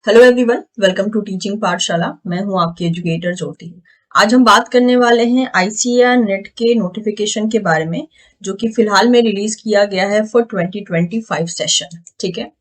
Hello everyone, welcome to teaching Pathshala. मैं हूं आपकी एजुकेटर ज्योति। आज हम बात करने वाले हैं आईसीएआर नेट के नोटिफिकेशन के बारे में, जो कि फिलहाल में रिलीज किया गया है फॉर 2025 सेशन। ठीक है,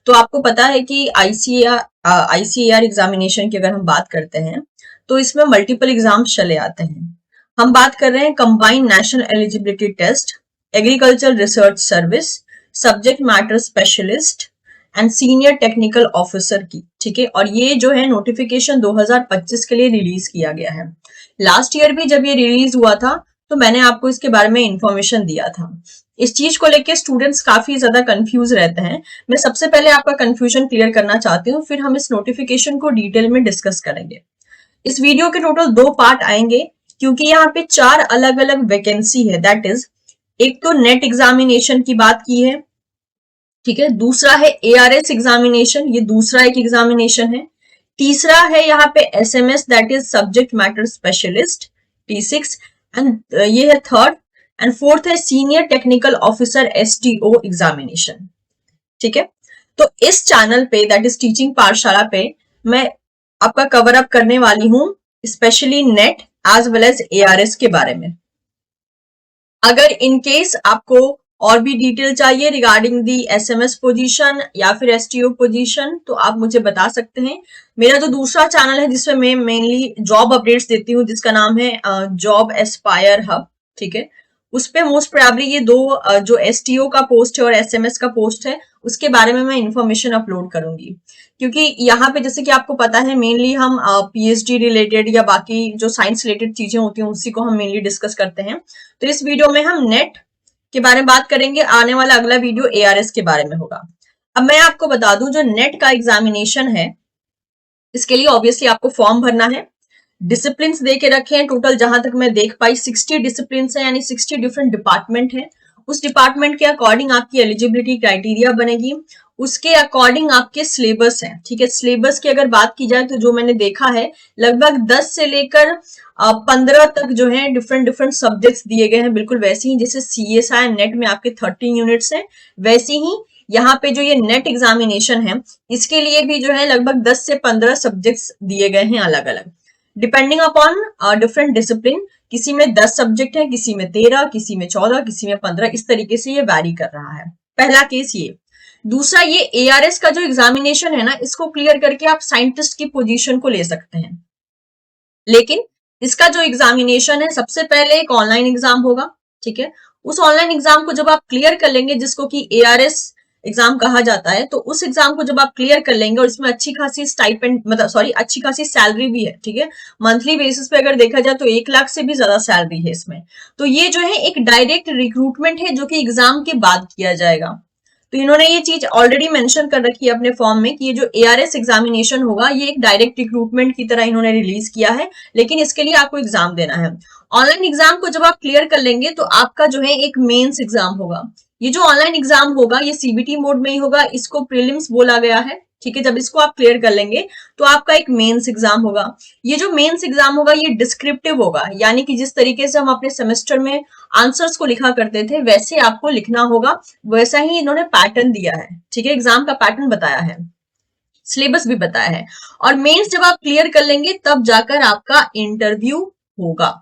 तो आपको पता है कि आईसीएआर एग्जामिनेशन की अगर हम बात करते हैं तो इसमें मल्टीपल एग्जाम्स चले आते हैं। हम बात कर रहे हैं combined national eligibility test, agriculture research service, subject matter specialist and senior technical officer की। ठीक है, और ये जो है नोटिफिकेशन 2025 के लिए रिलीज किया गया है। लास्ट ईयर भी जब ये रिलीज हुआ था तो मैंने आपको इसके बारे में इंफॉर्मेशन दिया था। इस चीज को लेके स्टूडेंट्स काफी ज्यादा कंफ्यूज रहते हैं। मैं सबसे पहले आपका कंफ्यूजन क्लियर करना चाहती हूँ, फिर हम इस नोटिफिकेशन को डिटेल में डिस्कस करेंगे। इस वीडियो के टोटल 2 पार्ट आएंगे, क्योंकि यहाँ पे 4 अलग अलग वैकेंसी है। दैट इज, एक तो नेट एग्जामिनेशन की बात की है, ठीक है, दूसरा है एआरएस एग्जामिनेशन, ये दूसरा एक एग्जामिनेशन है। तीसरा है यहाँ पे SMS, that is subject matter specialist, T6, and ये है थर्ड। एंड फोर्थ है senior technical officer STO examination. ठीक है, तो इस चैनल पे, दैट इज टीचिंग पाठशाला पे, मैं आपका कवर अप करने वाली हूं specially NET as well as ARS के बारे में। अगर इन केस आपको और भी डिटेल चाहिए रिगार्डिंग दी एसएमएस पोजीशन या फिर एसटीओ पोजीशन, तो आप मुझे बता सकते हैं। मेरा जो दूसरा चैनल है जिसमें मैं मेनली जॉब अपडेट्स देती हूँ, जिसका नाम है जॉब एस्पायर हब, ठीक है, उस पे मोस्ट प्रोबेबली ये दो जो एसटीओ का पोस्ट है और एसएमएस का पोस्ट है, उसके बारे में मैं इंफॉर्मेशन अपलोड करूंगी। क्योंकि यहाँ पे जैसे कि आपको पता है मेनली हम पीएचडी रिलेटेड या बाकी जो साइंस रिलेटेड चीजें होती हैं उसी को हम मेनली डिस्कस करते हैं। तो इस वीडियो में हम नेट के बारे में बात करेंगे, आने वाला अगला वीडियो एआरएस के बारे में होगा। अब मैं आपको बता दूं, जो नेट का एग्जामिनेशन है इसके लिए ऑब्वियसली आपको फॉर्म भरना है। डिसिप्लिन दे के रखे हैं टोटल, जहां तक मैं देख पाई 60 डिसिप्लिन है, यानी 60 डिफरेंट डिपार्टमेंट है। उस डिपार्टमेंट के अकॉर्डिंग आपकी एलिजिबिलिटी क्राइटेरिया बनेगी, उसके अकॉर्डिंग आपके सिलेबस है। ठीक है, सिलेबस की अगर बात की जाए तो जो मैंने देखा है लगभग 10 से लेकर 15 तक जो है डिफरेंट डिफरेंट सब्जेक्ट्स दिए गए हैं। बिल्कुल वैसे ही जैसे सीएसआई नेट में आपके 13 यूनिट्स हैं, वैसे ही यहाँ पे जो ये नेट एग्जामिनेशन है इसके लिए भी जो है लगभग 10 से 15 सब्जेक्ट्स दिए गए हैं अलग अलग, डिपेंडिंग अपॉन डिफरेंट डिसिप्लिन। किसी में 10 सब्जेक्ट है, किसी में 13, किसी में 14, किसी में 15, इस तरीके से ये वैरी कर रहा है। पहला केस ये। दूसरा, ये एआरएस का जो एग्जामिनेशन है ना, इसको क्लियर करके आप साइंटिस्ट की पोजीशन को ले सकते हैं। लेकिन इसका जो एग्जामिनेशन है, सबसे पहले एक ऑनलाइन एग्जाम होगा। ठीक है, उस ऑनलाइन एग्जाम को जब आप क्लियर कर लेंगे, जिसको कि एआरएस एग्जाम कहा जाता है, तो उस एग्जाम को जब आप क्लियर कर लेंगे और इसमें अच्छी खासी स्टाइपेंड, मतलब सॉरी, अच्छी खासी सैलरी भी है। ठीक है, मंथली बेसिस पे अगर देखा जाए तो 1 लाख से भी ज्यादा सैलरी है इसमें। तो ये जो है एक डायरेक्ट रिक्रूटमेंट है, जो कि एग्जाम के बाद किया जाएगा। तो इन्होंने ये चीज ऑलरेडी मेंशन कर रखी है अपने फॉर्म में कि ये जो एआरएस एग्जामिनेशन होगा ये एक डायरेक्ट रिक्रूटमेंट की तरह इन्होंने रिलीज किया है, लेकिन इसके लिए आपको एग्जाम देना है। ऑनलाइन एग्जाम को जब आप क्लियर कर लेंगे तो आपका जो है एक मेंस एग्जाम होगा। ये जो ऑनलाइन एग्जाम होगा ये सीबीटी मोड में ही होगा, इसको प्रीलिम्स बोला गया है। ठीक है, जब इसको आप क्लियर कर लेंगे तो आपका एक मेंस एग्जाम होगा। ये जो मेंस एग्जाम होगा ये डिस्क्रिप्टिव होगा, यानी कि जिस तरीके से हम अपने सेमेस्टर में आंसर्स को लिखा करते थे वैसे आपको लिखना होगा, वैसा ही इन्होंने पैटर्न दिया है। ठीक है, एग्जाम का पैटर्न बताया है, सिलेबस भी बताया है। और मेंस जब आप क्लियर कर लेंगे तब जाकर आपका इंटरव्यू होगा।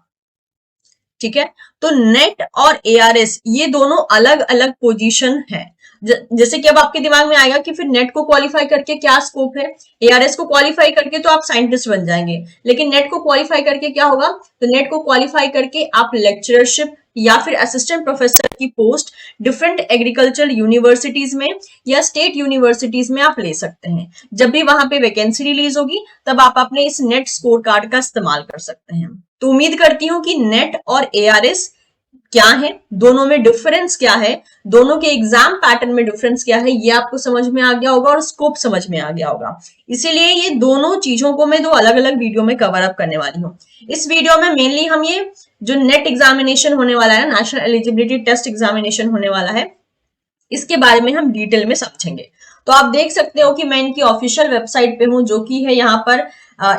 ठीक है, तो नेट और एआरएस ये दोनों अलग अलग पोजीशन है। जैसे कि अब आपके दिमाग में आएगा कि फिर नेट को क्वालिफाई करके क्या स्कोप है, एआरएस को क्वालिफाई करके तो आप साइंटिस्ट बन जाएंगे, लेकिन नेट को क्वालिफाई करके क्या होगा? तो नेट को क्वालिफाई करके आप लेक्चरशिप या फिर असिस्टेंट प्रोफेसर की पोस्ट डिफरेंट एग्रीकल्चर यूनिवर्सिटीज में या स्टेट यूनिवर्सिटीज में आप ले सकते हैं। जब भी वहां पे वैकेंसी रिलीज होगी तब आप अपने इस नेट स्कोर कार्ड का इस्तेमाल कर सकते हैं। तो उम्मीद करती हूं कि नेट और एआरएस क्या है, दोनों में डिफरेंस क्या है, दोनों के एग्जाम पैटर्न में डिफरेंस क्या है, ये आपको समझ में आ गया होगा और स्कोप समझ में आ गया होगा। इसीलिए ये दोनों चीजों को मैं 2 अलग अलग वीडियो में कवर अप करने वाली हूँ। इस वीडियो में मेनली हम ये जो नेट एग्जामिनेशन होने वाला है, नेशनल एलिजिबिलिटी टेस्ट एग्जामिनेशन होने वाला है, इसके बारे में हम डिटेल में समझेंगे। तो आप देख सकते हो कि मैं इनकी ऑफिशियल वेबसाइट पे हूँ, जो कि है यहाँ पर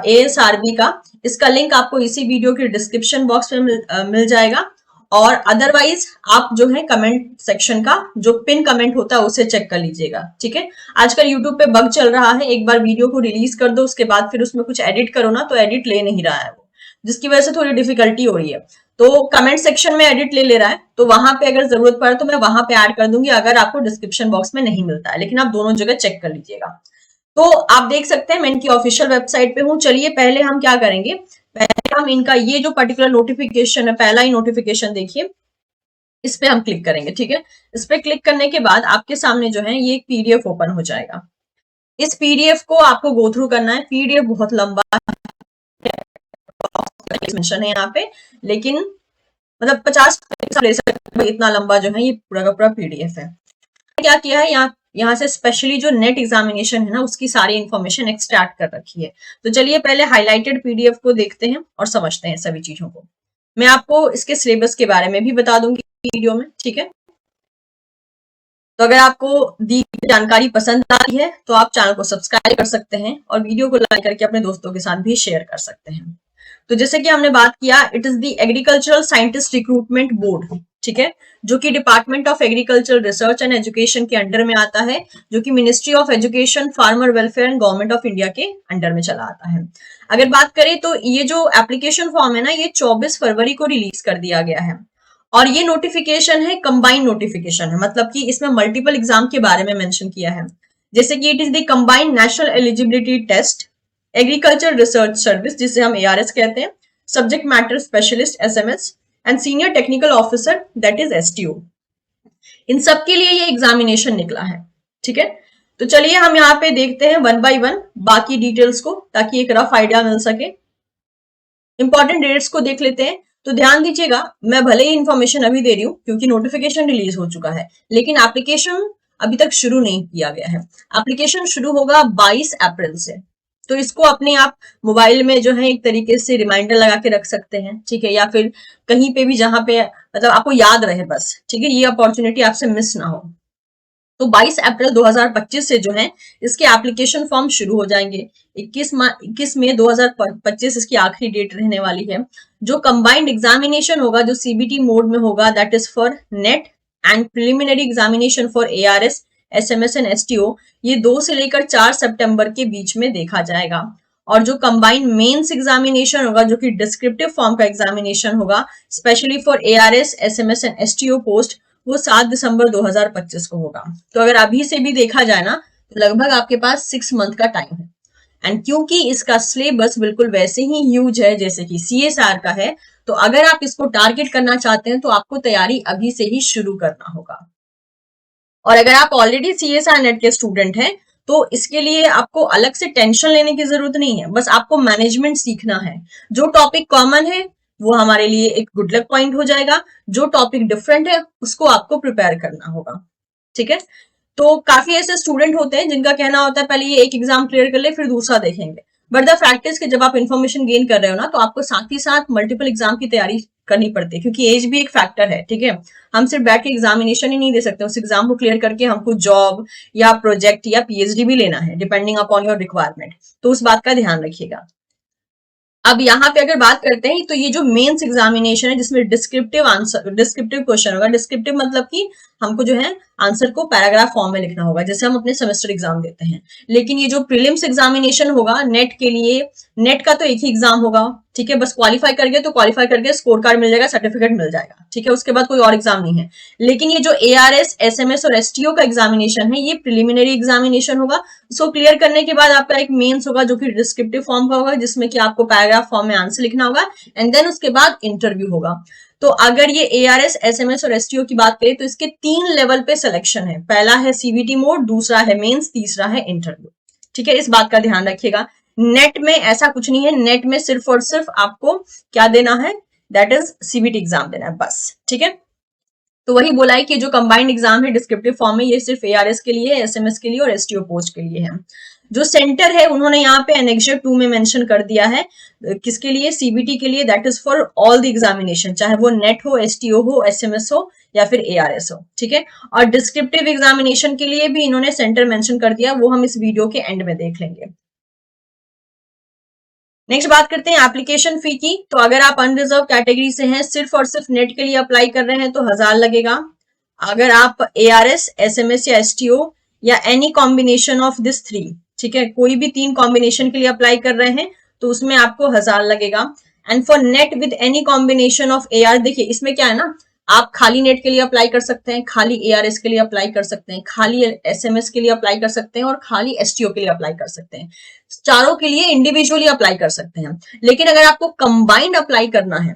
एएसआरबी का। इसका लिंक आपको इसी वीडियो के डिस्क्रिप्शन बॉक्स में मिल जाएगा। और अदरवाइज आप जो है कमेंट सेक्शन का जो पिन कमेंट होता है उसे चेक कर लीजिएगा, ठीक है। आजकल यूट्यूब पे बग चल रहा है, एक बार वीडियो को रिलीज कर दो उसके बाद फिर उसमें कुछ एडिट करो ना तो एडिट ले नहीं रहा है वो, जिसकी वजह से थोड़ी डिफिकल्टी हो रही है। तो कमेंट सेक्शन में एडिट ले रहा है, तो वहां पे अगर जरूरत पड़े तो मैं वहां पे ऐड कर दूंगी, अगर आपको डिस्क्रिप्शन बॉक्स में नहीं मिलता है, लेकिन आप दोनों जगह चेक कर लीजिएगा। तो आप देख सकते हैं मैं इनकी ऑफिशियल वेबसाइट पे हूँ। चलिए पहले हम क्या करेंगे, पहले हम इनका ये जो पर्टिकुलर नोटिफिकेशन है, पहला ही नोटिफिकेशन देखिए, इस पे हम क्लिक करेंगे, ठीक है। इस पे क्लिक करने के बाद आपके सामने जो है ये एक पीडीएफ ओपन हो जाएगा। इस पीडीएफ को आपको गो थ्रू करना है। पीडीएफ बहुत लंबा मेंशन है यहाँ पे, लेकिन मतलब 50 इतना लंबा जो है ये पूरा का पूरा पीडीएफ है। क्या किया है, यहाँ से स्पेशली जो नेट एग्जामिनेशन है ना उसकी सारी इंफॉर्मेशन एक्सट्रैक्ट कर रखी है। तो चलिए पहले हाईलाइटेड पीडीएफ को देखते हैं और समझते हैं सभी चीजों को। मैं आपको इसके सिलेबस के बारे में भी बता दूंगी वीडियो में, ठीक है। तो अगर आपको दी जानकारी पसंद आई है तो आप चैनल को सब्सक्राइब कर सकते हैं और वीडियो को लाइक करके अपने दोस्तों के साथ भी शेयर कर सकते हैं। तो जैसे कि हमने बात किया, it is the agricultural scientist recruitment board, ठीक है, जो कि department of agriculture research and education के अंडर में आता है, जो कि ministry of education, farmer welfare and government of India के अंडर में चला आता है। अगर बात करें तो ये जो एप्लीकेशन फॉर्म है ना, ये 24 फरवरी को रिलीज कर दिया गया है और ये नोटिफिकेशन है कंबाइंड नोटिफिकेशन है, मतलब कि इसमें मल्टीपल एग्जाम के बारे में मेंशन किया है। जैसे कि it is the combined national eligibility test, agriculture research service जिसे हम एआरएस कहते हैं, subject matter specialist SMS and senior technical officer that is STO, इन सब के लिए ये एग्जामिनेशन निकला है, ठीक है। तो चलिए हम यहाँ पे देखते हैं वन बाय वन बाकी डिटेल्स को, ताकि एक रफ आइडिया मिल सके। इंपॉर्टेंट डेट्स को देख लेते हैं। तो ध्यान दीजिएगा, मैं भले ही इंफॉर्मेशन अभी दे रही हूँ क्योंकि नोटिफिकेशन रिलीज हो चुका है, लेकिन एप्लीकेशन अभी तक शुरू नहीं किया गया है। एप्लीकेशन शुरू होगा 22 अप्रैल से। तो इसको अपने आप मोबाइल में जो है एक तरीके से रिमाइंडर लगा के रख सकते हैं, ठीक है, या फिर कहीं पे भी जहां पे मतलब आपको याद रहे बस, ठीक है, ये अपॉर्चुनिटी आपसे मिस ना हो। तो 22 अप्रैल 2025 से जो है इसके एप्लीकेशन फॉर्म शुरू हो जाएंगे। 21 मई 2025 इसकी आखिरी डेट रहने वाली है। जो कंबाइंड एग्जामिनेशन होगा, जो सीबीटी मोड में होगा, that is for net and preliminary examination for ARS, SMS and STO, ये 2 से लेकर 4 सितंबर के बीच में देखा जाएगा। और जो कंबाइंड मेंस एग्जामिनेशन होगा, जो कि डिस्क्रिप्टिव फॉर्म का एग्जामिनेशन होगा, specially for ARS, SMS and STO post, वो 7 दिसंबर 2025 को होगा। तो अगर अभी से भी देखा जाए ना तो लगभग आपके पास 6 मंथ का टाइम है। एंड क्योंकि इसका सिलेबस बिल्कुल वैसे ही ह्यूज है जैसे कि सीएसआर का है, तो अगर आप इसको टारगेट करना चाहते हैं तो आपको तैयारी अभी से ही शुरू करना होगा। और अगर आप ऑलरेडी सीएसआर नेट के स्टूडेंट हैं तो इसके लिए आपको अलग से टेंशन लेने की जरूरत नहीं है, बस आपको मैनेजमेंट सीखना है। जो टॉपिक कॉमन है वो हमारे लिए एक गुड लक पॉइंट हो जाएगा, जो टॉपिक डिफरेंट है उसको आपको प्रिपेयर करना होगा, ठीक है। तो काफी ऐसे स्टूडेंट होते हैं जिनका कहना होता है पहले ये एक एग्जाम क्लियर कर ले फिर दूसरा देखेंगे, बट द फैक्ट इज कि जब आप इन्फॉर्मेशन गेन कर रहे हो ना तो आपको साथ ही साथ मल्टीपल एग्जाम की तैयारी करनी पड़ती है, क्योंकि एज भी एक फैक्टर है, ठीक है। हम सिर्फ बैठ के एग्जामिनेशन ही नहीं दे सकते, उस एग्जाम को क्लियर करके हमको जॉब या प्रोजेक्ट या पीएचडी भी लेना है, डिपेंडिंग अपॉन योर रिक्वायरमेंट। तो उस बात का ध्यान रखिएगा। अब यहाँ पे अगर बात करते हैं तो ये जो मेंस एग्जामिनेशन है जिसमें डिस्क्रिप्टिव क्वेश्चन होगा, डिस्क्रिप्टिव मतलब कि हमको जो है आंसर को पैराग्राफ फॉर्म में लिखना होगा जैसे हम अपने सेमेस्टर एग्जाम देते हैं। लेकिन ये जो प्रीलिम्स एग्जामिनेशन होगा नेट के लिए, नेट का तो एक ही एग्जाम होगा, ठीक है, बस क्वालिफाई कर गए तो क्वालिफाई करके स्कोर कार्ड मिल जाएगा, सर्टिफिकेट मिल जाएगा, ठीक है, उसके बाद कोई और एग्जाम नहीं है। लेकिन ये जो एआरएस, एसएमएस और एसटीओ का एग्जामिनेशन है ये प्रिलिमिनरी एग्जामिनेशन होगा। इसको क्लियर करने के बाद आपका एक मेंस होगा जो कि डिस्क्रिप्टिव फॉर्म का होगा, जिसमें कि आपको पैराग्राफ फॉर्म में आंसर लिखना होगा एंड देन उसके बाद इंटरव्यू होगा। तो अगर ये एआरएस, एसएमएस और एसटीओ की बात करें तो इसके 3 लेवल पे सिलेक्शन है। पहला है सीबीटी मोड, दूसरा है मेंस, तीसरा है इंटरव्यू, ठीक है, इस बात का ध्यान रखिएगा। नेट में ऐसा कुछ नहीं है, नेट में सिर्फ और सिर्फ आपको क्या देना है, दैट इज सीबीटी एग्जाम देना है बस, ठीक है। तो वही बोला है कि जो कंबाइंड एग्जाम है डिस्क्रिप्टिव फॉर्म में ये सिर्फ एआरएस के लिए, एसएमएस के लिए और एसटीओ पोस्ट के लिए है। जो सेंटर है उन्होंने यहाँ पे एनेक्सर 2 में मेंशन कर दिया है, किसके लिए, सीबीटी के लिए, that is for all the examination, चाहे वो नेट हो, एसटीओ हो, एसएमएस हो या फिर एआरएस हो, ठीक है। और डिस्क्रिप्टिव एग्जामिनेशन के लिए भी इन्होंने सेंटर मेंशन कर दिया, वो हम इस वीडियो के एंड में देख लेंगे। नेक्स्ट बात करते हैं एप्लीकेशन फी की। तो अगर आप अनरिजर्व कैटेगरी से हैं, सिर्फ और सिर्फ नेट के लिए अप्लाई कर रहे हैं तो 1000 लगेगा। अगर आप ARS, SMS या STO या एनी कॉम्बिनेशन ऑफ दिस 3, ठीक है, कोई भी 3 कॉम्बिनेशन के लिए अप्लाई कर रहे हैं तो उसमें आपको 1000 लगेगा। And for net with any combination of AR, देखिए इसमें क्या है ना, आप खाली नेट के लिए अप्लाई कर सकते हैं, खाली ARS के लिए अप्लाई कर सकते हैं, खाली SMS के लिए अप्लाई कर सकते हैं और खाली STO के लिए अप्लाई कर सकते हैं। चारों के लिए इंडिविजुअली अप्लाई कर सकते हैं। लेकिन अगर आपको कंबाइंड अप्लाई करना है,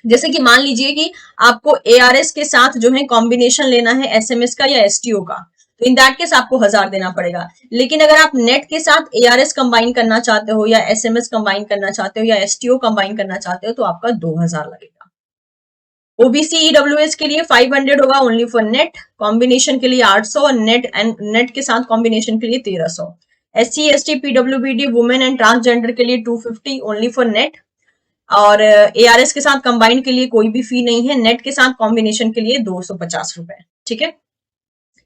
जैसे कि मान लीजिए कि आपको ARS के साथ जो है कॉम्बिनेशन लेना है SMS का या STO का, तो इन दैट केस आपको 1000 देना पड़ेगा। लेकिन अगर आप नेट के साथ ARS कंबाइन करना चाहते हो या SMS कंबाइन करना चाहते हो या STO कंबाइन करना चाहते हो तो आपका 2000 लगेगा। OBC EWS के लिए 500 होगा ओनली फॉर नेट, कॉम्बिनेशन के लिए 800 और नेट के साथ कॉम्बिनेशन के लिए 1300। SC ST PWBD women and transgender के लिए 250 ओनली फॉर नेट, और ARS के साथ कंबाइंड के लिए कोई भी फी नहीं है, नेट के साथ कॉम्बिनेशन के लिए 250 रुपए। ठीक है,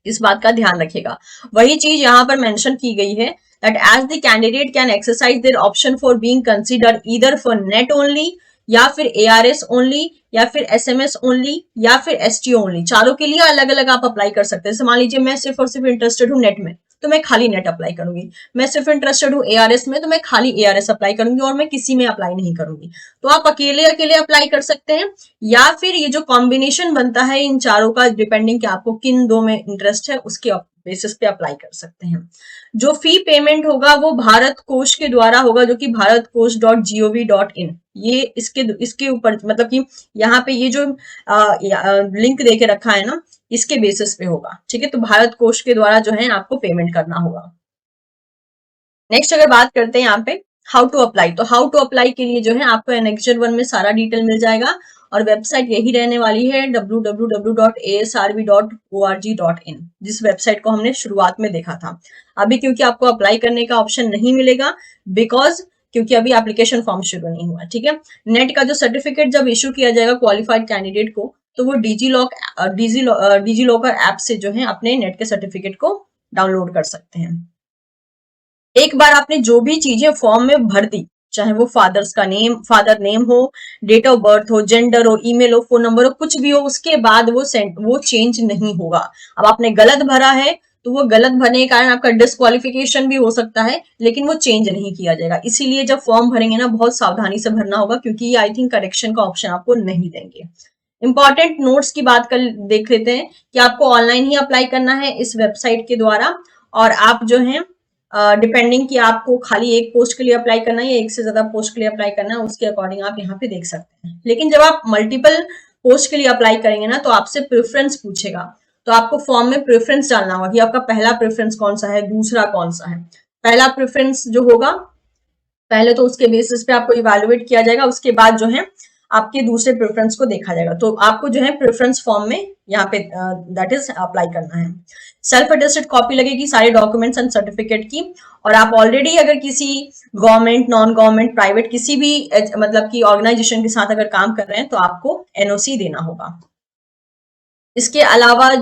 इस बात का ध्यान रखिएगा। वही चीज यहाँ पर मेंशन की गई है that as the candidate can exercise their option for being considered either for net only या फिर ARS only या फिर SMS only या फिर STO only, चारों के लिए अलग अलग आप अप्लाई कर सकते हैं। मान लीजिए मैं सिर्फ और सिर्फ इंटरेस्टेड हूँ नेट में तो मैं खाली नेट अप्लाई करूंगी, मैं सिर्फ इंटरेस्टेड हूँ ARS में तो मैं खाली ARS अप्लाई करूंगी और मैं किसी में अप्लाई नहीं करूंगी। तो आप अकेले अकेले अप्लाई कर सकते हैं या फिर ये जो कॉम्बिनेशन बनता है इन चारों का, डिपेंडिंग कि आपको किन दो में इंटरेस्ट है उसके बेसिस पे अप्लाई कर सकते हैं। जो फी पेमेंट होगा वो भारत कोष के द्वारा होगा, जो कि bharatkosh.gov.in, ये इसके ऊपर मतलब कि यहाँ पे ये जो लिंक देके रखा है ना, इसके बेसिस पे होगा। ठीक है, तो भारत कोष के द्वारा जो है आपको पेमेंट करना होगा। नेक्स्ट अगर बात करते हैं यहाँ पे हाउ टू अप्लाई, तो हाउ टू अप्लाई के लिए जो है आपको एनेक्चर 1 में सारा डिटेल मिल जाएगा और वेबसाइट यही रहने वाली है www.asrb.org.in, जिस वेबसाइट को हमने शुरुआत में देखा था। अभी क्योंकि आपको अप्लाई करने का ऑप्शन नहीं मिलेगा बिकॉज क्योंकि अभी एप्लीकेशन फॉर्म शुरू नहीं हुआ। ठीक है, नेट का जो सर्टिफिकेट जब इशू किया जाएगा क्वालिफाइड कैंडिडेट को तो वो डिजी लॉकर ऐप से जो है अपने नेट के सर्टिफिकेट को डाउनलोड कर सकते हैं। एक बार आपने जो भी चीजें फॉर्म में भर दी, चाहे वो फादर नेम हो, डेट ऑफ बर्थ हो, जेंडर हो, ईमेल हो, फोन नंबर हो, कुछ भी हो, उसके बाद वो चेंज नहीं होगा। अब आपने गलत भरा है तो वो गलत भरने के कारण आपका डिस्क्वालिफिकेशन भी हो सकता है, लेकिन वो चेंज नहीं किया जाएगा। इसीलिए जब फॉर्म भरेंगे ना बहुत सावधानी से भरना होगा क्योंकि ये आई थिंक करेक्शन का ऑप्शन आपको नहीं देंगे। इंपॉर्टेंट नोट्स की बात कर देख लेते हैं कि आपको ऑनलाइन ही अप्लाई करना है इस वेबसाइट के द्वारा, और आप जो है डिपेंडिंग कि आपको खाली एक पोस्ट के लिए अप्लाई करना है या एक से ज्यादा पोस्ट के लिए अप्लाई करना है उसके अकॉर्डिंग आप यहाँ पे देख सकते हैं। लेकिन जब आप मल्टीपल पोस्ट के लिए अप्लाई करेंगे ना तो आपसे प्रेफरेंस पूछेगा, तो आपको फॉर्म में प्रेफरेंस डालना होगा कि आपका पहला प्रेफरेंस कौन सा है, दूसरा कौन सा है। पहला प्रेफरेंस जो होगा पहले तो उसके बेसिस पे आपको इवेलुएट किया जाएगा, उसके बाद जो है आपके दूसरे प्रेफरेंस को देखा जाएगा। तो आपको जो है प्रेफरेंस फॉर्म में यहाँ पे दैट इज अप्लाई करना है। सेल्फ अटेस्टेड कॉपी लगेगी सारे डॉक्यूमेंट्स एंड सर्टिफिकेट की, और आप ऑलरेडी अगर किसी गवर्नमेंट, नॉन गवर्नमेंट, प्राइवेट किसी भी मतलब कि ऑर्गेनाइजेशन के साथ अगर काम कर रहे हैं तो आपको NOC देना होगा। इसके अलावा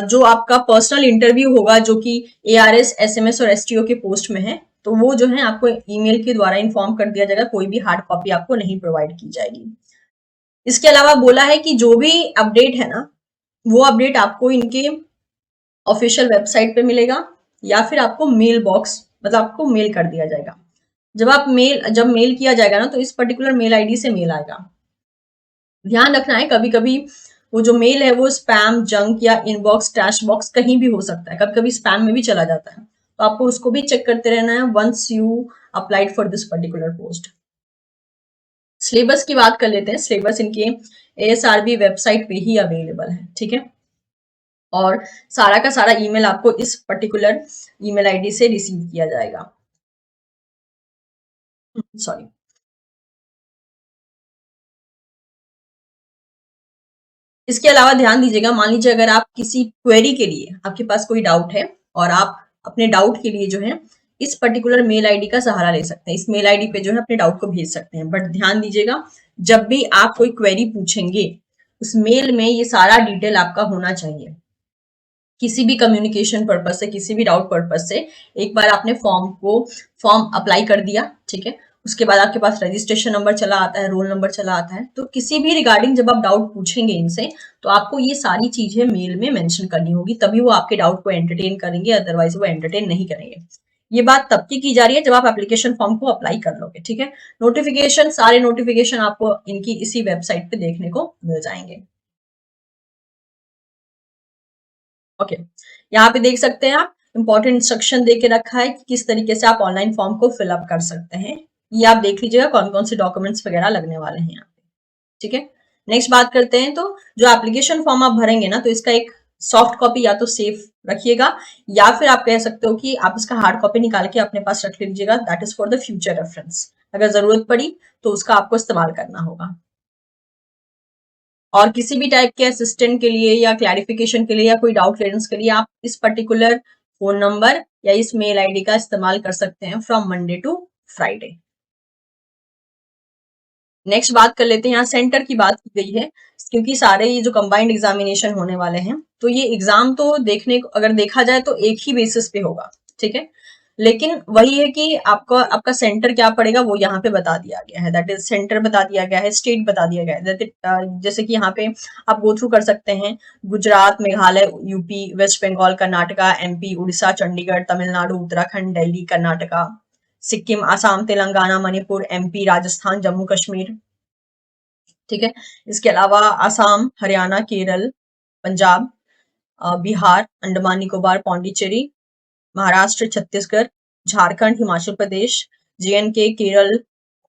जो आपका पर्सनल इंटरव्यू होगा जो कि ARS, SMS और STO के पोस्ट में है तो वो जो है आपको ईमेल के द्वारा इन्फॉर्म कर दिया जाएगा, कोई भी हार्ड कॉपी आपको नहीं प्रोवाइड की जाएगी। इसके अलावा बोला है कि जो भी अपडेट है ना वो अपडेट आपको इनके ऑफिशियल वेबसाइट पे मिलेगा या फिर आपको मेल बॉक्स मतलब आपको मेल कर दिया जाएगा। जब मेल किया जाएगा ना तो इस पर्टिकुलर मेल आईडी से मेल आएगा। ध्यान रखना है कभी कभी वो जो मेल है वो स्पैम, जंक या इनबॉक्स, ट्रैश बॉक्स कहीं भी हो सकता है, कभी कभी स्पैम में भी चला जाता है, तो आपको उसको भी चेक करते रहना है once you applied for this particular post. Syllabus की बात कर लेते हैं। सिलेबस इनके ASRB वेबसाइट पे ही अवेलेबल है। ठीक है, और सारा का सारा ईमेल आपको इस पर्टिकुलर ईमेल आईडी से रिसीव किया जाएगा। सॉरी, इसके अलावा ध्यान दीजिएगा, मान लीजिए अगर आप किसी क्वेरी के लिए आपके पास कोई डाउट है और आप अपने डाउट के लिए जो है इस पर्टिकुलर मेल आईडी का सहारा ले सकते हैं, इस मेल आईडी पे जो है अपने डाउट को भेज सकते हैं। बट ध्यान दीजिएगा जब भी आप कोई क्वेरी पूछेंगे उस मेल में ये सारा डिटेल आपका होना चाहिए। किसी भी कम्युनिकेशन पर्पज से, किसी भी डाउट पर्पज से एक बार आपने फॉर्म अप्लाई कर दिया, ठीक है, उसके बाद आपके पास रजिस्ट्रेशन नंबर चला आता है, रोल नंबर चला आता है। तो किसी भी रिगार्डिंग जब आप डाउट पूछेंगे इनसे, तो आपको ये सारी चीजें मेल में मेंशन करनी होगी, तभी वो आपके डाउट को एंटरटेन करेंगे, अदरवाइज वो एंटरटेन नहीं करेंगे। ये बात तब की जा रही है जब आप एप्लीकेशन फॉर्म को अप्लाई कर लोगे, ठीक है। नोटिफिकेशन, सारे नोटिफिकेशन आपको इनकी इसी वेबसाइट पे देखने को मिल जाएंगे। ओके, यहाँ पे देख सकते हैं आप, इंपॉर्टेंट इंस्ट्रक्शन दे के रखा है कि किस तरीके से आप ऑनलाइन फॉर्म को फिलअप कर सकते हैं। ये आप देख लीजिएगा कौन कौन से डॉक्यूमेंट्स वगैरह लगने वाले हैं यहाँ पे, ठीक है। नेक्स्ट बात करते हैं, तो जो एप्लीकेशन फॉर्म आप भरेंगे ना, तो इसका एक सॉफ्ट कॉपी या तो सेफ रखिएगा, या फिर आप कह सकते हो कि आप इसका हार्ड कॉपी निकाल के अपने पास रख लीजिएगा, that is for the future reference. अगर जरूरत पड़ी तो उसका आपको इस्तेमाल करना होगा। और किसी भी टाइप के असिस्टेंट के लिए या क्लैरिफिकेशन के लिए या कोई डाउट क्लियरेंस के लिए आप इस पर्टिकुलर फोन नंबर या इस मेल आईडी का इस्तेमाल कर सकते हैं from Monday to Friday. Next बात कर लेते हैं, यहाँ सेंटर की बात की गई है, क्योंकि सारे ये जो कंबाइंड एग्जामिनेशन होने वाले हैं, तो ये एग्जाम तो देखने को अगर देखा जाए तो एक ही बेसिस पे होगा, ठीक है। लेकिन वही है कि आपका आपका सेंटर क्या पड़ेगा वो यहाँ पे बता दिया गया है, दैट इज सेंटर बता दिया गया है, स्टेट बता दिया गया है। जैसे कि यहाँ पे आप गो थ्रू कर सकते हैं, Gujarat, Meghalaya, UP, west Bengal, Karnataka, MP, Orissa, Chandigarh, Tamil Nadu, Uttarakhand, Delhi, Karnataka, Sikkim, Assam, Telangana, Manipur, MP, Rajasthan, Jammu Kashmir, ठीक है। इसके अलावा आसाम, हरियाणा, केरल, पंजाब, बिहार, अंडमान निकोबार, पौंडीचेरी, महाराष्ट्र, छत्तीसगढ़, झारखंड, हिमाचल प्रदेश, जेएनके, केरल,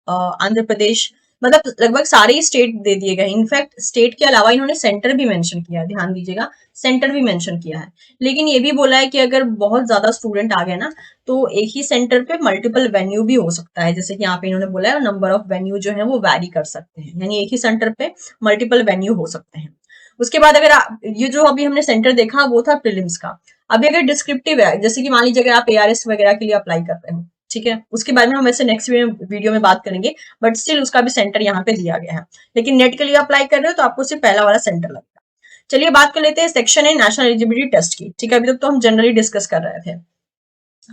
आंध्र प्रदेश, मतलब लगभग सारे ही स्टेट दे दिए गए। इनफैक्ट स्टेट के अलावा इन्होंने सेंटर भी मेंशन किया है, ध्यान दीजिएगा, सेंटर भी मेंशन किया है। लेकिन ये भी बोला है कि अगर बहुत ज्यादा स्टूडेंट आ गए ना, तो एक ही सेंटर पे मल्टीपल वेन्यू भी हो सकता है, जैसे कि यहाँ पे इन्होंने बोला है नंबर ऑफ वेन्यू जो है वो वैरी कर सकते हैं, यानी एक ही सेंटर पे मल्टीपल वेन्यू हो सकते हैं। उसके बाद अगर ये जो अभी हमने सेंटर देखा वो था प्रीलिम्स का। अभी अगर डिस्क्रिप्टिव है, जैसे कि मान लीजिए अगर आप एआरएस वगैरह के लिए अप्लाई कर रहे हो, ठीक है, उसके बारे में हम वैसे नेक्स्ट वीडियो में बात करेंगे, बट स्टिल उसका भी सेंटर यहाँ पे दिया गया है। लेकिन नेट के लिए अप्लाई कर रहे हो तो आपको सिर्फ पहला वाला सेंटर लगेगा। चलिए बात कर लेते हैं सेक्शन है नेशनल एलिजिबिलिटी टेस्ट की, ठीक है। अभी तक तो हम जनरली डिस्कस कर रहे थे।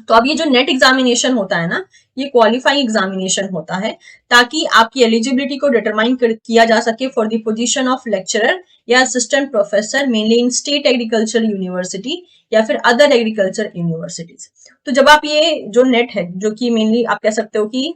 तो अब ये जो नेट एग्जामिनेशन होता है ना, ये क्वालिफाइंग एग्जामिनेशन होता है, ताकि आपकी एलिजिबिलिटी को डिटरमाइन किया जा सके for the position of lecturer या assistant professor, mainly in state agriculture university या फिर अदर एग्रीकल्चर यूनिवर्सिटीज। तो जब आप ये जो नेट है, जो कि मेनली आप कह सकते हो कि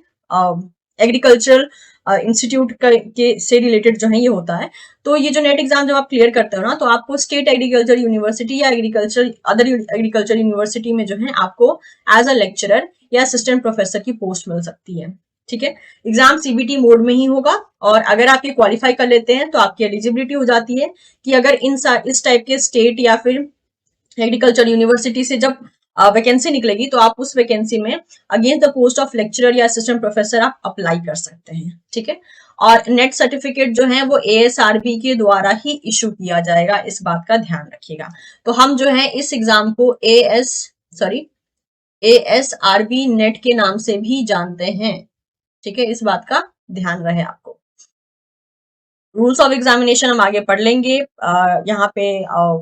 एग्रीकल्चर इंस्टीट्यूट के से रिलेटेड जो है ये होता है, तो ये जो नेट एग्जाम जब आप क्लियर करते हो ना, तो आपको स्टेट एग्रीकल्चर यूनिवर्सिटी या एग्रीकल्चर अदर एग्रीकल्चर यूनिवर्सिटी में जो है आपको एज अ लेक्चरर या असिस्टेंट प्रोफेसर की पोस्ट मिल सकती है, ठीक है। एग्जाम सीबीटी मोड में ही होगा, और अगर आप ये क्वालिफाई कर लेते हैं तो आपकी एलिजिबिलिटी हो जाती है कि अगर इस टाइप के स्टेट या फिर एग्रीकल्चर यूनिवर्सिटी से जब वैकेंसी निकलेगी, तो आप उस वैकेंसी में against the post of lecturer या असिस्टेंट प्रोफेसर आप अप्लाई कर सकते हैं, ठीक है। और नेट सर्टिफिकेट जो है वो एएसआरबी के द्वारा ही इशू किया जाएगा, इस बात का ध्यान रखिएगा। तो हम जो है इस एग्जाम को एएसआरबी नेट के नाम से भी जानते हैं, ठीक है, इस बात का ध्यान रहे आपको। रूल्स ऑफ एग्जामिनेशन हम आगे पढ़ लेंगे। यहाँ पे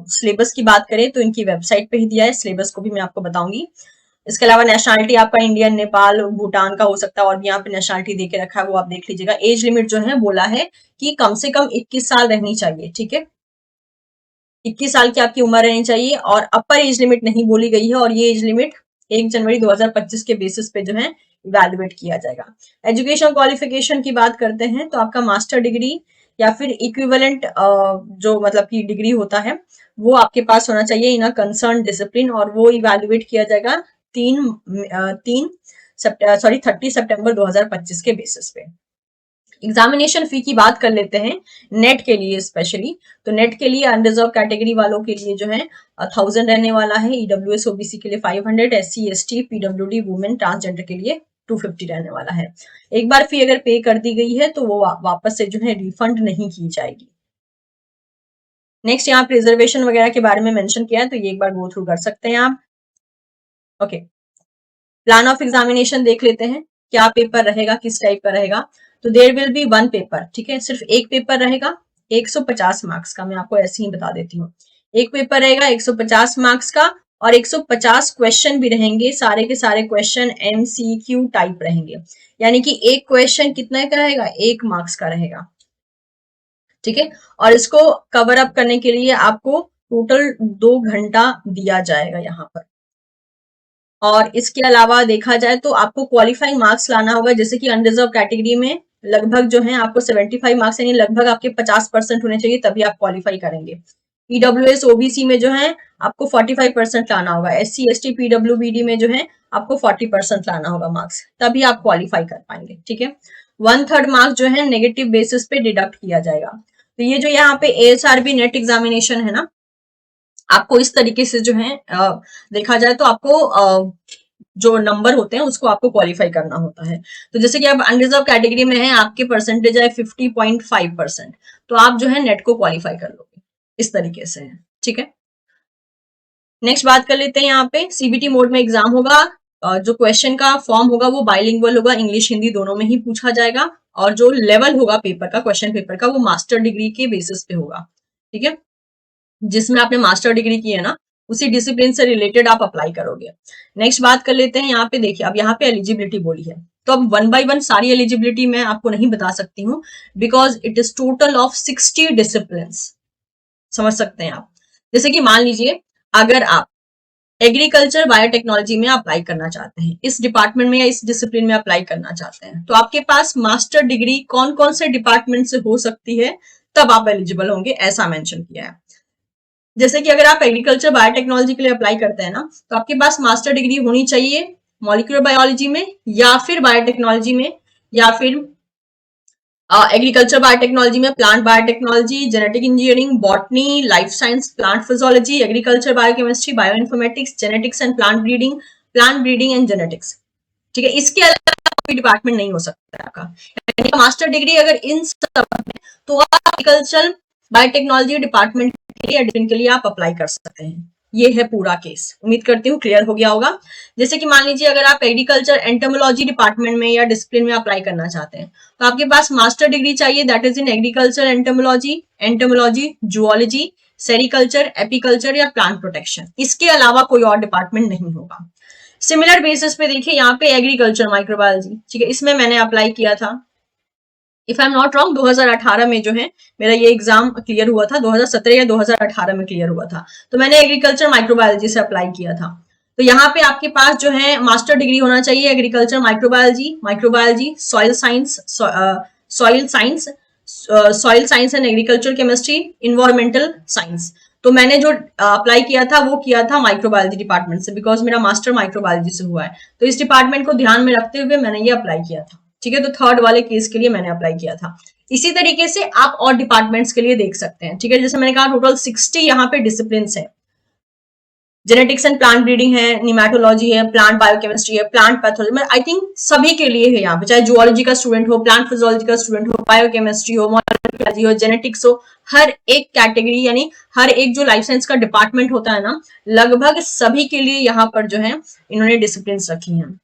सिलेबस की बात करें तो इनकी वेबसाइट पे ही दिया है, सिलेबस को भी मैं आपको बताऊंगी। इसके अलावा नेशनलिटी आपका इंडियन, नेपाल, भूटान का हो सकता है, और भी यहाँ पे नेशनलिटी दे के रखा है, वो आप देख लीजिएगा। एज लिमिट जो है बोला है कि कम से कम 21 साल रहनी चाहिए, ठीक है, 21 साल की आपकी उम्र रहनी चाहिए, और अपर एज लिमिट नहीं बोली गई है, और ये एज लिमिट 1 जनवरी 2025 के बेसिस पे जो है इवेल्युएट किया जाएगा। एजुकेशन क्वालिफिकेशन की बात करते हैं तो आपका मास्टर डिग्री या फिर इक्विवेलेंट जो मतलब की डिग्री होता है वो आपके पास होना चाहिए इन अ कंसर्न डिसिप्लिन, और वो इवेल्युएट किया जाएगा 30 सितंबर 2025 के बेसिस पे। एग्जामिनेशन फी की बात कर लेते हैं नेट के लिए स्पेशली। तो नेट के लिए अनरिजर्व कैटेगरी वालों के लिए जो है 1000 रहने वाला है, ईडब्ल्यूएस ओबीसी के लिए 500, SC ST PWD women transgender के लिए 250 रहने वाला है। एक बार फी अगर पे कर दी गई है तो वो वापस से जो है रिफंड नहीं की जाएगी। नेक्स्ट यहाँ पे रिजर्वेशन वगैरह के बारे में मेंशन किया है, तो ये एक बार गो थ्रू कर सकते हैं आप। ओके, प्लान ऑफ एग्जामिनेशन देख लेते हैं, क्या पेपर रहेगा, किस टाइप का रहेगा। तो there will be one paper, ठीक है, सिर्फ एक पेपर रहेगा 150 मार्क्स का, मैं आपको ऐसे ही बता देती हूँ। एक पेपर रहेगा 150 मार्क्स का, और 150 क्वेश्चन भी रहेंगे, सारे के सारे क्वेश्चन MCQ टाइप रहेंगे, यानी कि एक क्वेश्चन कितने का रहेगा, 1 मार्क्स का रहेगा, ठीक है। और इसको कवर अप करने के लिए आपको टोटल 2 घंटा दिया जाएगा यहाँ पर। और इसके अलावा देखा जाए तो आपको क्वालिफाइंग मार्क्स लाना होगा, जैसे कि अनरिजर्व कैटेगरी में लगभग जो है आपको 75 मार्क्स यानी लगभग आपके 50% होने चाहिए, तभी आप क्वालिफाई करेंगे। ईडब्ल्यूएस ओबीसी में जो है आपको 45% लाना होगा, SC ST PWBD में जो है आपको 40% लाना होगा मार्क्स, तभी आप क्वालिफाई कर पाएंगे, ठीक है। 1/3 मार्क्स जो है नेगेटिव बेसिस पे डिडक्ट किया जाएगा। तो ये जो यहाँ पे ASRB नेट एग्जामिनेशन है ना, आपको इस तरीके से जो है देखा जाए तो आपको जो नंबर होते हैं उसको आपको क्वालिफाई करना होता है। तो जैसे कि अब अनरिजर्व कैटेगरी में है, आपके परसेंटेज है 50.5%, तो आप जो है नेट को क्वालिफाई कर लोगे, इस तरीके से है, ठीक है। नेक्स्ट बात कर लेते हैं, यहाँ पे CBT मोड में एग्जाम होगा। जो क्वेश्चन का फॉर्म होगा वो बाइलिंगुअल होगा, इंग्लिश हिंदी दोनों में ही पूछा जाएगा। और जो लेवल होगा पेपर का, क्वेश्चन पेपर का, वो मास्टर डिग्री के बेसिस पे होगा, ठीक है। जिसमें आपने मास्टर डिग्री की है ना, उसी डिसिप्लिन से रिलेटेड आप अप्लाई करोगे। नेक्स्ट बात कर लेते हैं, यहाँ पे देखिए, अब यहाँ पे एलिजिबिलिटी बोली है, तो अब 1 by 1 सारी एलिजिबिलिटी मैं आपको नहीं बता सकती हूँ, because it is total of 60 discipline. समझ सकते हैं आप। जैसे कि मान लीजिए अगर आप एग्रीकल्चर बायोटेक्नोलॉजी में अप्लाई करना चाहते हैं, इस डिपार्टमेंट में या इस डिसिप्लिन में अप्लाई करना चाहते हैं, तो आपके पास मास्टर डिग्री कौन कौन से डिपार्टमेंट से हो सकती है, तब आप एलिजिबल होंगे, ऐसा मेंशन किया है। जैसे कि अगर आप एग्रीकल्चर बायोटेक्नोलॉजी के लिए अप्लाई करते हैं ना, तो आपके पास मास्टर डिग्री होनी चाहिए मॉलिक्यूलर बायोलॉजी में या फिर बायोटेक्नोलॉजी में, या फिर एग्रीकल्चर बायोटेक्नोलॉजी में plant biotechnology, genetic engineering, botany, life science, plant physiology, agriculture biochemistry, bioinformatics, genetics and plant breeding and genetics, ठीक है। इसके अलावा कोई डिपार्टमेंट नहीं हो सकता है आपका मास्टर डिग्री अगर इन सब में, तो आप एग्रीकल्चर बायोटेक्नोलॉजी डिपार्टमेंट के लिए एडमिशन के लिए आप अप्लाई कर सकते हैं। ये है पूरा केस, उम्मीद करती हूँ क्लियर हो गया होगा। जैसे कि मान लीजिए अगर आप एग्रीकल्चर एंटोमोलॉजी डिपार्टमेंट में या डिसिप्लिन में अप्लाई करना चाहते हैं, तो आपके पास मास्टर डिग्री चाहिए, that is in agriculture entomology, zoology, sericulture, apiculture या प्लांट प्रोटेक्शन। इसके अलावा कोई और डिपार्टमेंट नहीं होगा। सिमिलर बेसिस पे देखिए यहाँ पे एग्रीकल्चर माइक्रोबायोलॉजी, ठीक है, इसमें मैंने अप्लाई किया था, if I am not wrong 2018 में जो है मेरा ये एग्जाम क्लियर हुआ था, 2017 या 2018 में क्लियर हुआ था। तो मैंने एग्रीकल्चर माइक्रोबायोलॉजी से अप्लाई किया था। तो यहाँ पे आपके पास जो है मास्टर डिग्री होना चाहिए agriculture microbiology, soil science and agriculture chemistry, environmental science. तो मैंने जो अप्लाई किया था वो किया था माइक्रोबायोलॉजी डिपार्टमेंट से, बिकॉज मेरा मास्टर माइक्रोबायोलॉजी से हुआ है, तो इस डिपार्टमेंट को ध्यान में रखते हुए मैंने ये अप्लाई किया था, ठीक है। तो थर्ड वाले केस के लिए मैंने अप्लाई किया था। इसी तरीके से आप और डिपार्टमेंट्स के लिए देख सकते हैं, ठीक है। जैसे मैंने कहा टोटल 60 यहाँ पे डिसिप्लिन है, जेनेटिक्स एंड प्लांट ब्रीडिंग है, निमेटोलॉजी है, प्लांट बायोकेमिस्ट्री है, प्लांट पैथोलॉजी, आई थिंक सभी के लिए है यहाँ पे, चाहे जूलॉजी का स्टूडेंट हो, प्लांट फिजियोलॉजी का स्टूडेंट हो, बायोकेमिस्ट्री हो, मॉलिक्यूलर हो, जेनेटिक्स हो, हर एक कैटेगरी यानी हर एक जो लाइफ साइंस का डिपार्टमेंट होता है ना, लगभग सभी के लिए यहाँ पर जो है इन्होंने डिसिप्लिन रखी हैं।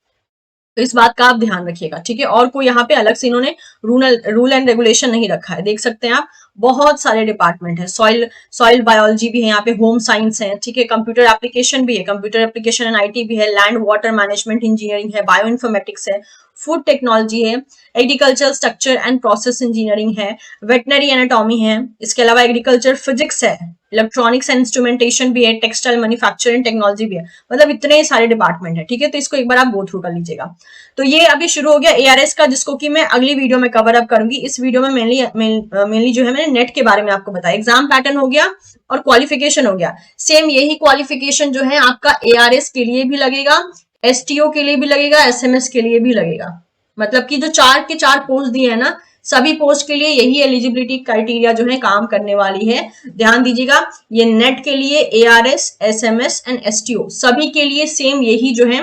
तो इस बात का आप ध्यान रखिएगा, ठीक है। और कोई यहाँ पे अलग से इन्होंने रूल एंड रेगुलेशन नहीं रखा है, देख सकते हैं आप, बहुत सारे डिपार्टमेंट है, सॉइल बायोलॉजी भी है यहाँ पे, होम साइंस है, ठीक है, कंप्यूटर एप्लीकेशन भी है, कंप्यूटर एप्लीकेशन एंड IT भी है, लैंड वाटर मैनेजमेंट इंजीनियरिंग है, बायो इन्फॉर्मेटिक्स है, फूड टेक्नोलॉजी है, agriculture structure and process engineering है, वेटनरी एनाटॉमी है, इसके अलावा एग्रीकल्चर फिजिक्स है, इलेक्ट्रॉनिक्स एंड इंस्ट्रूमेंटेशन भी है, टेक्सटाइल मैन्युफैक्चरिंग टेक्नोलॉजी भी है, मतलब इतने सारे डिपार्टमेंट है, ठीक है। तो इसको एक बार आप गो थ्रू कर लीजिएगा। तो ये अभी शुरू हो गया ARS का, जिसको कि मैं अगली वीडियो में कवर अप करूंगी। इस वीडियो में मेनली जो है मैंने नेट के बारे में आपको बताया, एग्जाम पैटर्न हो गया और क्वालिफिकेशन हो गया। सेम यही क्वालिफिकेशन जो है आपका ARS के लिए भी लगेगा, STO के लिए भी लगेगा, SMS के लिए भी लगेगा। मतलब कि जो 4 के 4 पोस्ट दिए है ना, सभी पोस्ट के लिए यही एलिजिबिलिटी क्राइटेरिया जो है काम करने वाली है। ध्यान दीजिएगा, ये नेट के लिए ARS, SMS एंड STO सभी के लिए सेम यही जो है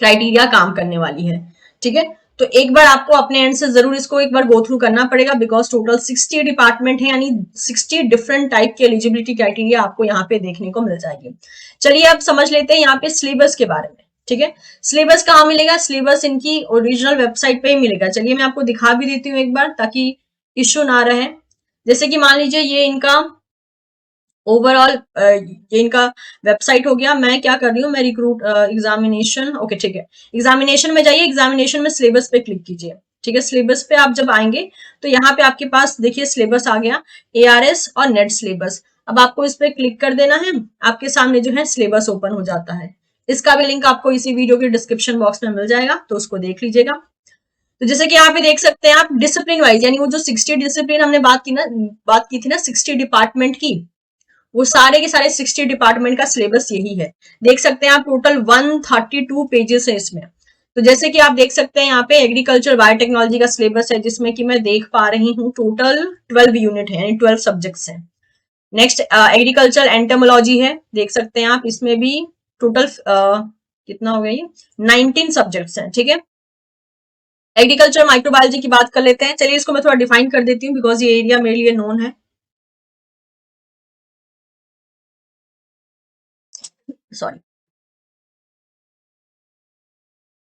क्राइटेरिया काम करने वाली है, ठीक है। तो एक बार आपको अपने एंड से जरूर इसको एक बार गो थ्रू करना पड़ेगा, बिकॉज टोटल 60 डिपार्टमेंट है, यानी 60 डिफरेंट टाइप के एलिजिबिलिटी क्राइटेरिया आपको यहाँ पे देखने को मिल जाएगी। चलिए अब समझ लेते हैं यहाँ पे सिलेबस के बारे में, ठीक है। सिलेबस कहाँ मिलेगा, सिलेबस इनकी ओरिजिनल वेबसाइट पे ही मिलेगा। चलिए मैं आपको दिखा भी देती हूँ एक बार, ताकि इश्यू ना रहे। जैसे कि मान लीजिए ये इनका ओवरऑल ये इनका वेबसाइट हो गया। मैं क्या कर रही हूँ, मैं रिक्रूट एग्जामिनेशन, ओके ठीक है, एग्जामिनेशन में जाइए, एग्जामिनेशन में सिलेबस पे क्लिक कीजिए। ठीक है, सिलेबस पे आप जब आएंगे तो यहाँ पे आपके पास देखिए सिलेबस आ गया, ARS और नेट सिलेबस। अब आपको इस पे क्लिक कर देना है, आपके सामने जो है सिलेबस ओपन हो जाता है। इसका भी लिंक आपको इसी वीडियो के डिस्क्रिप्शन बॉक्स में मिल जाएगा, तो उसको देख लीजिएगा। तो जैसे कि यहाँ पे देख सकते हैं आप डिसिप्लिन वाइज, यानी वो जो 60 डिसिप्लिन हमने बात की थी ना 60 डिपार्टमेंट की, वो सारे के सारे 60 डिपार्टमेंट का सिलेबस यही है। देख सकते हैं आप टोटल 132 पेजेस है इसमें। तो जैसे कि आप देख सकते हैं यहाँ पे एग्रीकल्चर बायोटेक्नोलॉजी का सिलेबस है, जिसमें कि मैं देख पा रही हूँ टोटल 12 यूनिट है, यानी 12 सब्जेक्ट्स हैं। नेक्स्ट एग्रीकल्चर एंटोमोलॉजी है, देख सकते हैं आप, इसमें भी टोटल कितना हो गया ये 19 सब्जेक्ट्स हैं। ठीक है, एग्रीकल्चर माइक्रोबायोलॉजी की बात कर लेते हैं। चलिए इसको मैं थोड़ा डिफाइन कर देती हूँ, बिकॉज ये एरिया मेरे लिए नोन है। सॉरी।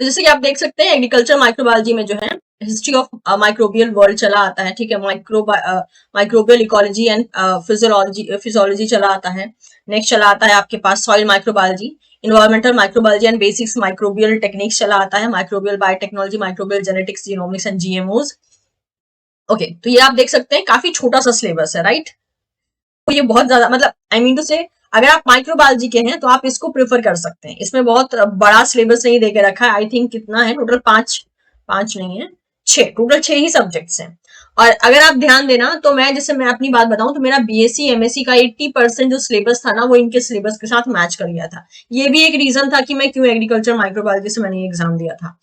तो जैसे कि आप देख सकते हैं एग्रीकल्चर माइक्रोबायोलॉजी में जो है हिस्ट्री ऑफ माइक्रोबियल वर्ल्ड चला आता है। ठीक है, माइक्रोबियल इकोलॉजी एंड फिजियोलॉजी चला आता है। नेक्स्ट चला आता है आपके पास soil microbiology, environmental microbiology and basics microbial techniques चला आता है, microbial biotechnology, microbial genetics, genomics and GMOs। Okay, तो ये आप देख सकते हैं काफी छोटा सा सिलेबस है, राइट। तो ये बहुत ज्यादा, मतलब आई मीन टू से, अगर आप माइक्रोबायोलॉजी के हैं तो आप इसको प्रेफर कर सकते हैं। इसमें बहुत बड़ा सिलेबस नहीं देके रखा है। आई थिंक कितना है टोटल, पांच नहीं है, 6, टोटल 6 ही सब्जेक्ट्स हैं। और अगर आप ध्यान देना तो मैं, जैसे मैं अपनी बात बताऊं तो मेरा BSc MSc का 80% जो सिलेबस था ना, वो इनके सिलेबस के साथ मैच कर गया था। ये भी एक रीजन था कि मैं क्यों एग्रीकल्चर माइक्रोबायोलॉजी से मैंने एग्जाम दिया था।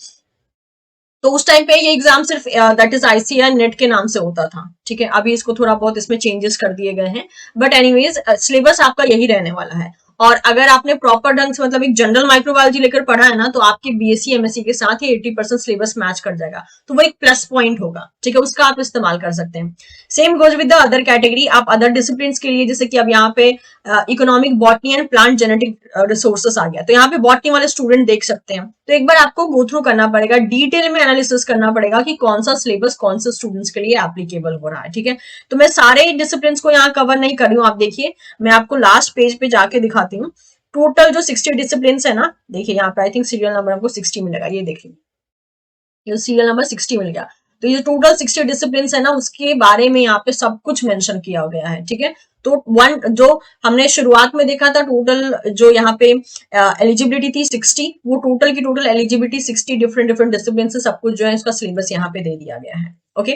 तो उस टाइम पे ये एग्जाम सिर्फ दैट इज ICAR नेट के नाम से होता था। ठीक है, अभी इसको थोड़ा बहुत इसमें चेंजेस कर दिए गए हैं, बट एनीवेज सिलेबस आपका यही रहने वाला है। और अगर आपने प्रॉपर ढंग से, मतलब एक जनरल माइक्रोबायोलॉजी लेकर पढ़ा है ना, तो आपके BSc MSc के साथ ही 80% सिलेबस मैच कर जाएगा। तो वो एक प्लस पॉइंट होगा। ठीक है, उसका आप इस्तेमाल कर सकते हैं। Same goes with the other category. आप अदर डिसिप्लिन के लिए, जैसे कि अब यहाँ पे economic botany and plant genetic resources आ गया, तो यहाँ पे बॉटनी वाले स्टूडेंट देख सकते हैं। तो एक बार आपको गो थ्रू करना पड़ेगा, डिटेल में एनालिसिस करना पड़ेगा कि कौन सा सिलेबस कौन से स्टूडेंट्स के लिए एप्लीकेबल हो रहा है। ठीक है, तो मैं सारे डिसिप्लिन को यहाँ कवर नहीं कर रही हूँ। आप देखिए, मैं आपको लास्ट पेज पे जाके दिखाती हूँ। टोटल जो 60 डिसिप्लिन है ना, देखिए यहाँ पे आई थिंक सीरियल नंबर हमको 60 मिलेगा, ये देखिए, ये सीरियल नंबर 60 मिल गया। तो ये टोटल 60 डिसिप्लिन है ना, उसके बारे में यहाँ पे सब कुछ मेंशन किया गया है। ठीक है, तो वन जो हमने शुरुआत में देखा था, टोटल जो यहाँ पे एलिजिबिलिटी थी 60, वो टोटल की total eligibility 60 different different discipline से सब कुछ जो है इसका सिलेबस यहाँ पे दे दिया गया है। ओके,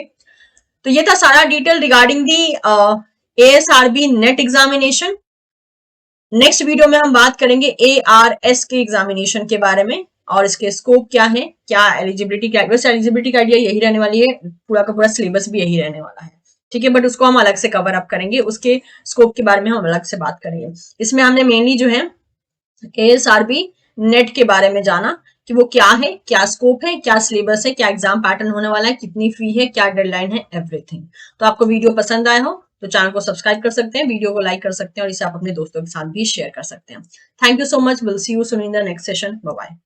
तो ये था सारा detail regarding the ASRB net examination. Next video में हम बात करेंगे ARS के एग्जामिनेशन के बारे में, और इसके स्कोप क्या है, क्या एलिजिबिलिटी, क्या वैसे एलिजिबिलिटी क्राइटेरिया यही रहने वाली है, पूरा का पूरा सिलेबस भी यही रहने वाला है। ठीक है, बट उसको हम अलग से कवर अप करेंगे, उसके स्कोप के बारे में हम अलग से बात करेंगे। इसमें हमने मेनली जो है ASRB नेट के बारे में जाना कि वो क्या है, क्या स्कोप है, क्या सिलेबस है, क्या एग्जाम पैटर्न होने वाला है, कितनी फी है, क्या डेडलाइन है, एवरीथिंग। तो आपको वीडियो पसंद आया हो तो चैनल को सब्सक्राइब कर सकते हैं, वीडियो को लाइक कर सकते हैं, और इसे आप अपने दोस्तों के साथ भी शेयर कर सकते हैं। Thank you so much, will see you soon in the next session. Bye bye.